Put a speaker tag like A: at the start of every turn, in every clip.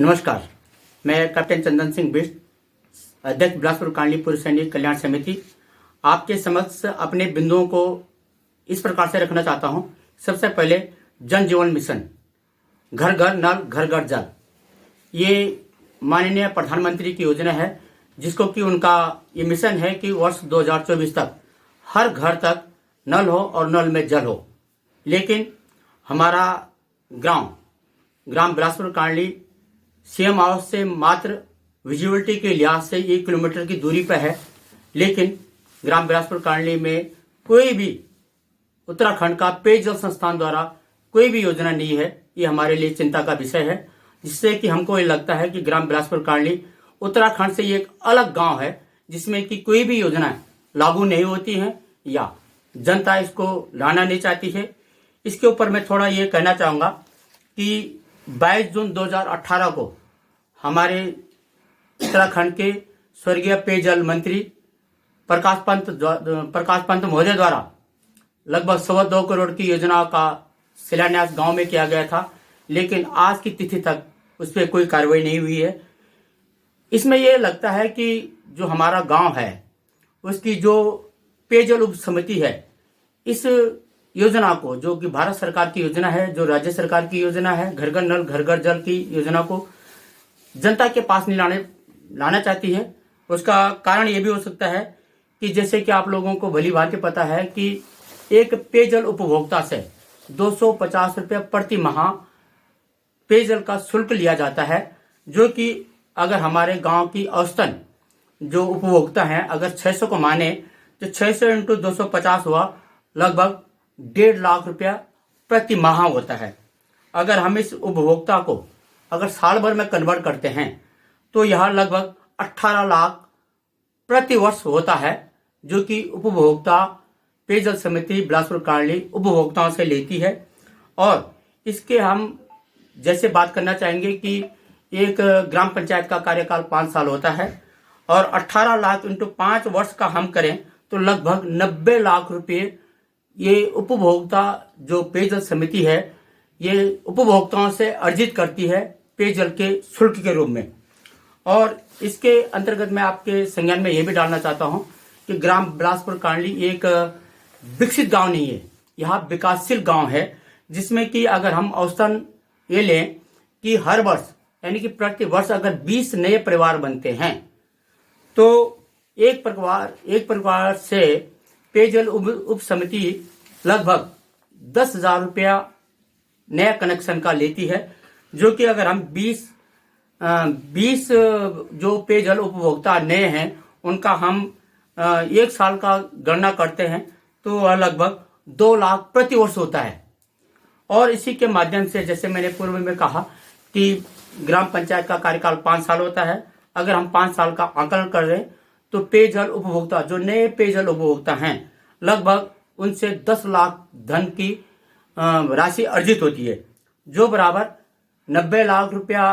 A: नमस्कार, मैं कैप्टन चंदन सिंह बिष्ट, अध्यक्ष बिलासपुर कांडली पूर्व सैनिक कल्याण समिति, आपके समक्ष अपने बिंदुओं को इस प्रकार से रखना चाहता हूं। सबसे पहले जन जीवन मिशन, घर घर नल घर घर जल, ये माननीय प्रधानमंत्री की योजना है, जिसको कि उनका ये मिशन है कि वर्ष 2024 तक हर घर तक नल हो और नल में जल हो। लेकिन हमारा ग्राम बिलासपुर कांडली सीएम हाउस से मात्र विजिबिलिटी के लिहाज से 1 किलोमीटर की दूरी पर है, लेकिन ग्राम बिलासपुर कांडली में कोई भी उत्तराखंड का पेयजल संस्थान द्वारा कोई भी योजना नहीं है। ये हमारे लिए चिंता का विषय है, जिससे कि हमको ये लगता है कि ग्राम बिलासपुर कांडली उत्तराखंड से ये एक अलग गांव है, जिसमें कि कोई भी योजना लागू नहीं होती है या जनता इसको लाना नहीं चाहती है। इसके ऊपर मैं थोड़ा ये कहना चाहूँगा कि 22 जून 2018 को हमारे उत्तराखंड के स्वर्गीय पेयजल मंत्री प्रकाश पंत महोदय द्वारा लगभग 2.25 करोड़ की योजना का शिलान्यास गांव में किया गया था, लेकिन आज की तिथि तक उस पर कोई कार्रवाई नहीं हुई है। इसमें यह लगता है कि जो हमारा गांव है उसकी जो पेयजल उप समिति है, इस योजना को, जो कि भारत सरकार की योजना है, जो राज्य सरकार की योजना है, घर घर नल घर घर जल की योजना को जनता के पास नहीं लाना चाहती है। उसका कारण ये भी हो सकता है कि जैसे कि आप लोगों को भली भांति पता है कि एक पेयजल उपभोक्ता से 250 रुपये प्रति माह पेयजल का शुल्क लिया जाता है, जो कि अगर हमारे गांव की औसतन जो उपभोक्ता हैं अगर 600 को माने तो 600 × 250 हुआ लगभग 1.5 लाख रुपया प्रति माह होता है। अगर हम इस उपभोक्ता को अगर साल भर में कन्वर्ट करते हैं तो यह लगभग 18 लाख प्रति वर्ष होता है, जो कि उपभोक्ता पेयजल समिति बिलासपुर कांडली उपभोक्ताओं से लेती है। और इसके हम जैसे बात करना चाहेंगे कि एक ग्राम पंचायत का कार्यकाल 5 साल होता है और 18 लाख × 5 वर्ष का हम करें तो लगभग 90 लाख रुपये ये उपभोक्ता जो पेयजल समिति है ये उपभोक्ताओं से अर्जित करती है पेयजल के शुल्क के रूप में। और इसके अंतर्गत मैं आपके संज्ञान में ये भी डालना चाहता हूँ कि ग्राम बिलासपुर कांडली एक विकसित गांव नहीं है, यह विकासशील गांव है, जिसमें कि अगर हम औसतन ये लें कि हर वर्ष यानी कि प्रति वर्ष अगर 20 नए परिवार बनते हैं तो एक परिवार से पेयजल उप समिति लगभग 10,000 रुपया नया कनेक्शन का लेती है, जो कि अगर हम 20 जो पेयजल उपभोक्ता नए हैं उनका हम 1 साल का गणना करते हैं तो वह लगभग 2 लाख प्रति वर्ष होता है। और इसी के माध्यम से जैसे मैंने पूर्व में कहा कि ग्राम पंचायत का कार्यकाल 5 साल होता है। अगर हम 5 साल का आकलन कर रहे हैं तो पेयजल उपभोक्ता जो नए पेयजल उपभोक्ता हैं लगभग उनसे 10 लाख धन की राशि अर्जित होती है, जो बराबर 90 लाख रुपया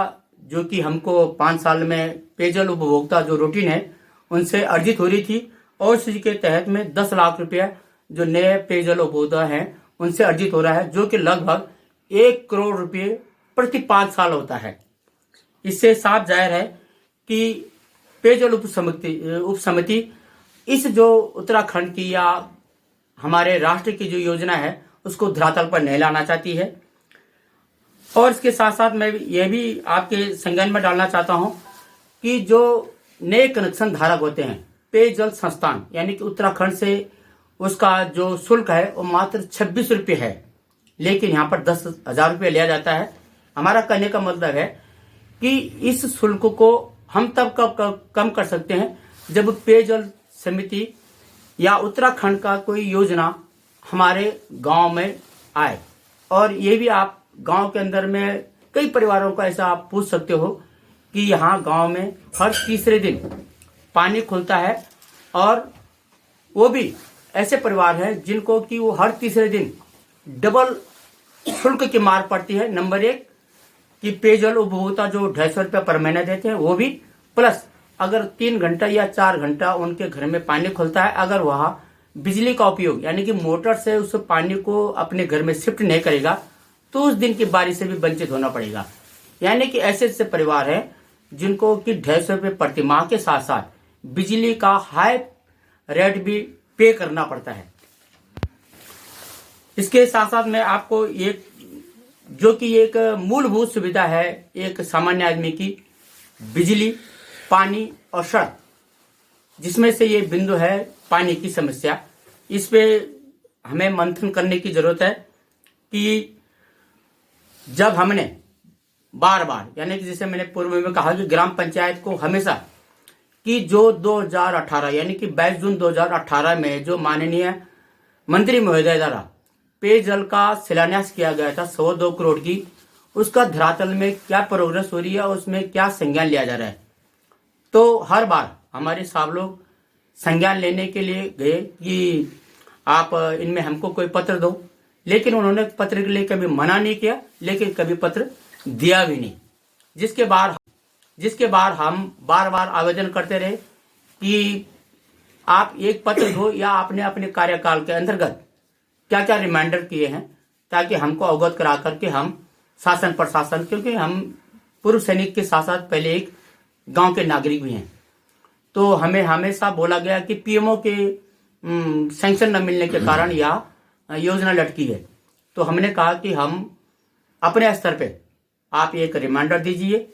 A: जो कि हमको 5 साल में पेयजल उपभोक्ता जो रूटीन है उनसे अर्जित हो रही थी, और इसी के तहत में 10 लाख रुपया जो नए पेयजल उपभोक्ता हैं उनसे अर्जित हो रहा है, जो कि लगभग 1 करोड़ रुपये प्रति 5 साल होता है। इससे साफ जाहिर है कि पेयजल उप समिति इस जो उत्तराखंड की या हमारे राष्ट्र की जो योजना है उसको धरातल पर नहीं लाना चाहती है। और इसके साथ साथ मैं ये भी आपके संज्ञान में डालना चाहता हूं कि जो नए कनेक्शन धारक होते हैं पेयजल संस्थान यानी कि उत्तराखंड से, उसका जो शुल्क है वो मात्र 26 रुपये है, लेकिन यहाँ पर 10,000 रुपये लिया जाता है। हमारा कहने का मतलब है कि इस शुल्क को हम तब कम कर सकते हैं जब पेयजल समिति या उत्तराखंड का कोई योजना हमारे गांव में आए। और ये भी आप गांव के अंदर में कई परिवारों को ऐसा आप पूछ सकते हो कि यहाँ गांव में हर तीसरे दिन पानी खुलता है, और वो भी ऐसे परिवार हैं जिनको कि वो हर तीसरे दिन डबल शुल्क की मार पड़ती है। नंबर 1 कि पेयजल उपभोक्ता जो 250 रुपये पर महीने देते हैं वो भी, प्लस अगर 3 घंटा या 4 घंटा उनके घर में पानी खुलता है, अगर वह बिजली का उपयोग यानी कि मोटर से उस पानी को अपने घर में शिफ्ट नहीं करेगा तो उस दिन की बारिश से भी वंचित होना पड़ेगा। यानी कि ऐसे ऐसे परिवार हैं जिनको कि 150 रुपये प्रति माह के साथ साथ बिजली का हाई रेट भी पे करना पड़ता है। इसके साथ साथ मैं आपको एक जो कि एक मूलभूत सुविधा है एक सामान्य आदमी की, बिजली, पानी और सड़क, जिसमें से ये बिंदु है पानी की समस्या। इस पे हमें मंथन करने की जरूरत है कि जब हमने बार बार, यानी कि जैसे मैंने पूर्व में कहा कि ग्राम पंचायत को हमेशा कि जो 2018 यानी कि 22 जून 2018 में जो माननीय मंत्री महोदय द्वारा पेयजल का शिलान्यास किया गया था 102 करोड़ की, उसका धरातल में क्या प्रोग्रेस हो रही है और उसमें क्या संज्ञान लिया जा रहा है। तो हर बार हमारे साहब लोग संज्ञान लेने के लिए गए कि आप इनमें हमको कोई पत्र दो, लेकिन उन्होंने पत्र के लिए कभी मना नहीं किया, लेकिन कभी पत्र दिया भी नहीं। जिसके बाद हम बार बार आवेदन करते रहे कि आप एक पत्र दो या आपने अपने कार्यकाल के अंतर्गत क्या क्या रिमाइंडर किए हैं, ताकि हमको अवगत करा करके हम शासन प्रशासन, क्योंकि हम पूर्व सैनिक के साथ साथ पहले एक गांव के नागरिक भी हैं, तो हमें हमेशा बोला गया कि पीएमओ के सैंक्शन न मिलने के कारण यह योजना लटकी है। तो हमने कहा कि हम अपने स्तर पे आप एक रिमाइंडर दीजिए,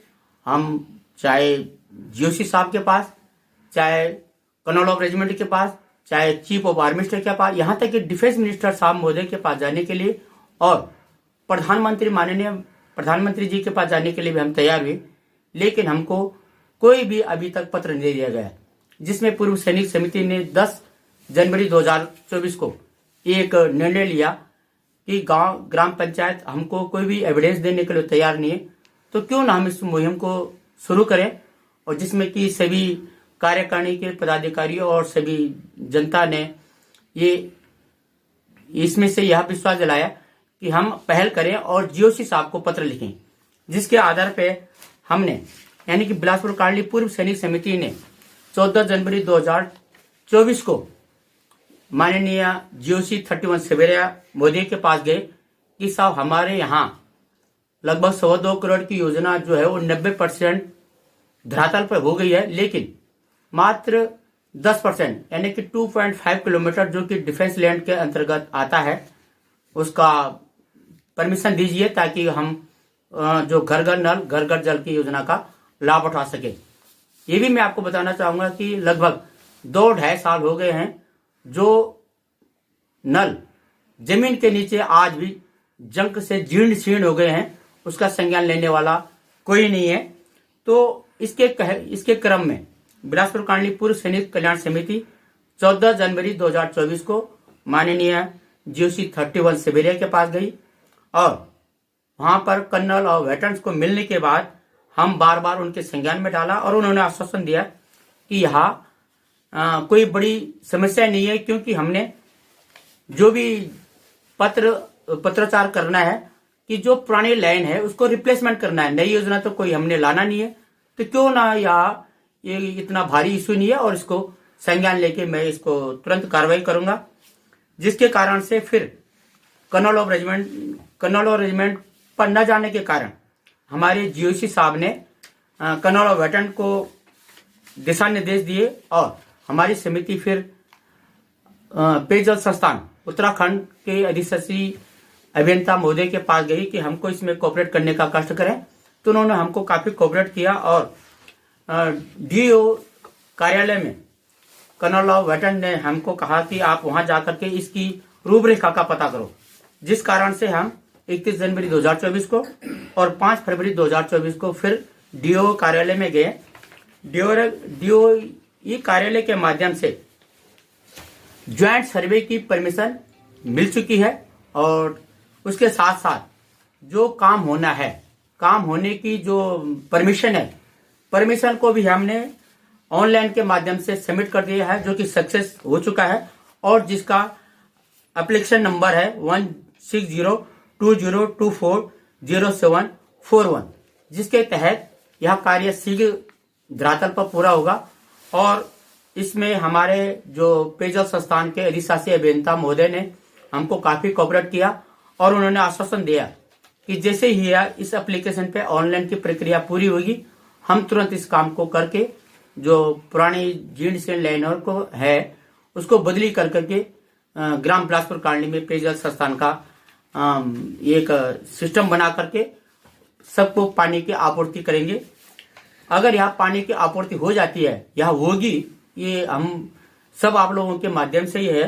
A: हम चाहे जीओसी साहब के पास, चाहे कर्नल ऑफ रेजिमेंट के पास, चाहे चीफ ऑफ आर्मी स्टाफ के पास, यहाँ तक कि डिफेंस मिनिस्टर साहब महोदय के पास जाने के लिए और प्रधानमंत्री माननीय प्रधानमंत्री जी के पास जाने के लिए भी हम तैयार हुए, लेकिन हमको कोई भी अभी तक पत्र नहीं दिया गया। जिसमें पूर्व सैनिक समिति ने 10 जनवरी 2024 को एक निर्णय लिया कि ग्राम पंचायत हमको कोई भी एविडेंस देने के लिए तैयार नहीं है, तो क्यों ना हम इस मुहिम को शुरू करें, और जिसमें कि सभी कार्यकारिणी के पदाधिकारियों और सभी जनता ने ये इसमें से यह विश्वास दिलाया कि हम पहल करें और जीओसी साहब को पत्र लिखें, जिसके आधार पे हमने यानी कि बिलासपुर कांडली पूर्व सैनिक समिति ने 14 जनवरी 2024 को माननीय जीओसी 31 सवेरिया मोदी के पास गए कि साहब हमारे यहाँ लगभग 102 करोड़ की योजना जो है वो 90% धरातल पर हो गई है, लेकिन मात्र 10% यानी कि 2.5 किलोमीटर जो कि डिफेंस लैंड के अंतर्गत आता है उसका परमिशन दीजिए, ताकि हम जो घर घर नल घर घर जल की योजना का लाभ उठा सके। ये भी मैं आपको बताना चाहूंगा कि लगभग 2-2.5 साल हो गए हैं जो नल जमीन के नीचे आज भी जंग से जीर्ण शीर्ण हो गए हैं, उसका संज्ञान लेने वाला कोई नहीं है। तो इसके क्रम में बिलासपुर कांडली पूर्व सैनिक कल्याण समिति 14 जनवरी 2024 को माननीय जीओसी 31 सवेरिया के पास गई और वहां पर कर्नल और वेटरन्स को मिलने के बाद हम बार बार उनके संज्ञान में डाला और उन्होंने आश्वासन दिया कि यहाँ कोई बड़ी समस्या नहीं है, क्योंकि हमने जो भी पत्राचार करना है कि जो पुरानी लाइन है उसको रिप्लेसमेंट करना है, नई योजना तो कोई हमने लाना नहीं है, तो क्यों ना यहाँ ये इतना भारी इशू नहीं है और इसको संज्ञान लेके मैं इसको तुरंत कार्रवाई करूंगा। जिसके कारण से फिर कर्नल ऑफ रेजिमेंट पर न जाने के कारण हमारे जीओसी साहब ने कर्नल ऑफ वेटरन को दिशा निर्देश दिए और हमारी समिति फिर पेयजल संस्थान उत्तराखंड के अधिशासी अभियंता महोदय के पास गई कि हमको इसमें कोऑपरेट करने का कष्ट करें। तो उन्होंने हमको काफी कोऑपरेट किया और डीओ कार्यालय में कर्नल ऑफ वेटरन ने हमको कहा कि आप वहां जाकर के इसकी रूपरेखा का पता करो, जिस कारण से हम 31 जनवरी 2024 को और 5 फरवरी 2024 को फिर डीओ कार्यालय में गए। डीओ कार्यालय के माध्यम से ज्वाइंट सर्वे की परमिशन मिल चुकी है और उसके साथ साथ जो काम होना है, काम होने की जो परमिशन है, परमिशन को भी हमने ऑनलाइन के माध्यम से सबमिट कर दिया है, जो कि सक्सेस हो चुका है और जिसका एप्लीकेशन नंबर है 160202400741, जिसके तहत यह कार्य शीघ्र धरातल पर पूरा होगा। और इसमें हमारे जो पेयजल संस्थान के अधिशासी अभियंता महोदय ने हमको काफी कोऑपरेट किया और उन्होंने आश्वासन दिया कि जैसे ही इस एप्लीकेशन पे ऑनलाइन की प्रक्रिया पूरी होगी, हम तुरंत इस काम को करके जो पुरानी जीर्ण से लाइनर को है उसको बदली कर करके ग्राम बिलासपुर कॉलोनी में पेयजल संस्थान का एक सिस्टम बना करके सबको पानी की आपूर्ति करेंगे। अगर यहाँ पानी की आपूर्ति हो जाती है, यहाँ होगी, ये हम सब आप लोगों के माध्यम से ही है,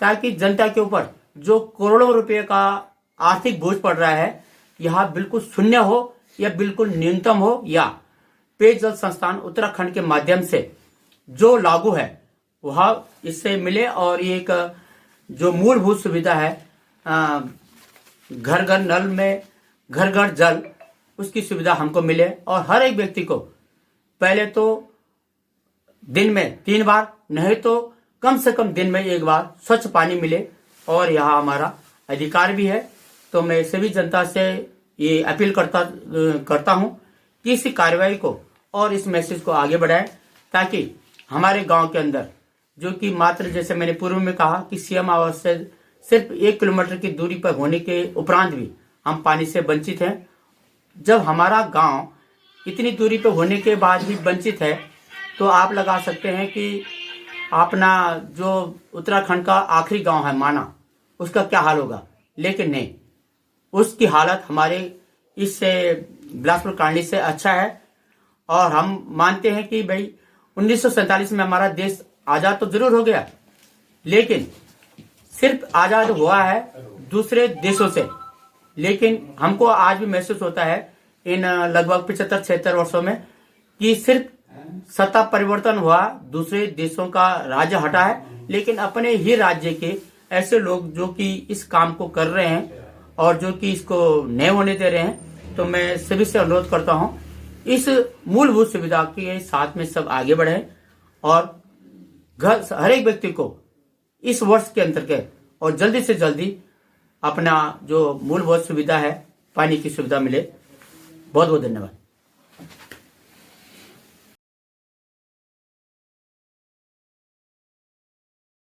A: ताकि जनता के ऊपर जो करोड़ों रुपए का आर्थिक बोझ पड़ रहा है यहाँ बिल्कुल शून्य हो या बिल्कुल न्यूनतम हो, या पेयजल संस्थान उत्तराखंड के माध्यम से जो लागू है वह इससे मिले। और एक जो मूलभूत सुविधा है घर घर नल में घर घर जल, उसकी सुविधा हमको मिले और हर एक व्यक्ति को पहले तो दिन में 3 बार, नहीं तो कम से कम दिन में 1 बार स्वच्छ पानी मिले। और यहाँ हमारा अधिकार भी है। तो मैं सभी जनता से ये अपील करता हूँ कि इस कार्रवाई को और इस मैसेज को आगे बढ़ाएं, ताकि हमारे गांव के अंदर जो कि मात्र जैसे मैंने पूर्व में कहा कि सीएम आवास से सिर्फ 1 किलोमीटर की दूरी पर होने के उपरांत भी हम पानी से वंचित हैं। जब हमारा गांव इतनी दूरी पर होने के बाद भी वंचित है, तो आप लगा सकते हैं कि अपना जो उत्तराखंड का आखिरी गांव है माना, उसका क्या हाल होगा। लेकिन नहीं, उसकी हालत हमारे इससे बिलासपुर कॉलोनी से अच्छा है। और हम मानते हैं कि भाई 1947 में हमारा देश आजाद तो जरूर हो गया, लेकिन सिर्फ आजाद हुआ है दूसरे देशों से। लेकिन हमको आज भी महसूस होता है इन लगभग 75-76 वर्षों में कि सिर्फ सत्ता परिवर्तन हुआ, दूसरे देशों का राज्य हटा है, लेकिन अपने ही राज्य के ऐसे लोग जो कि इस काम को कर रहे हैं और जो कि इसको नहीं होने दे रहे हैं। तो मैं सभी से अनुरोध करता हूं, इस मूलभूत सुविधा के साथ में सब आगे बढ़े और हर एक व्यक्ति को इस वर्ष के अंतर्गत और जल्दी से जल्दी अपना जो मूलभूत सुविधा है पानी की सुविधा मिले। बहुत बहुत धन्यवाद।